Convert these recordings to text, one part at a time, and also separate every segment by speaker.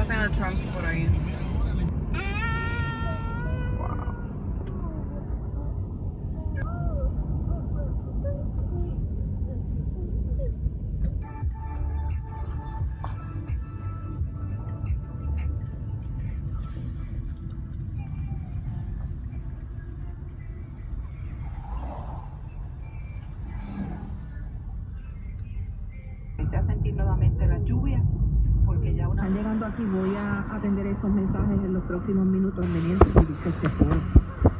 Speaker 1: pasen a Trump por ahí.
Speaker 2: A sentir nuevamente la lluvia, porque ya una...
Speaker 3: Están llegando aquí, voy a atender esos mensajes en los próximos minutos convenientes y dice este foro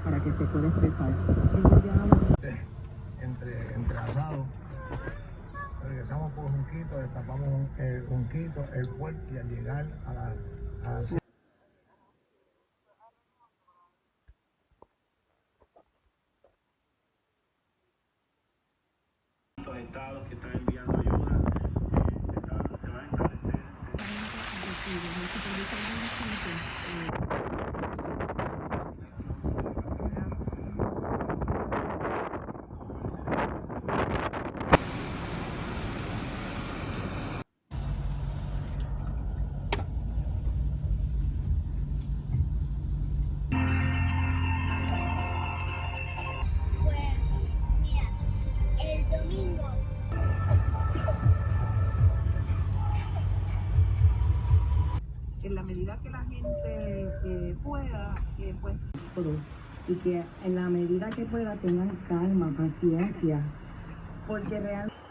Speaker 3: para que se pueda expresar.
Speaker 4: Entre asados, regresamos por Junquito, destapamos Junquito, el puerto y al llegar a la estados que están enviando ayuda, se va a establecer.
Speaker 5: El domingo.
Speaker 2: En la medida que la gente pueda, pues...
Speaker 3: Y que en la medida que pueda tengan calma, paciencia, porque realmente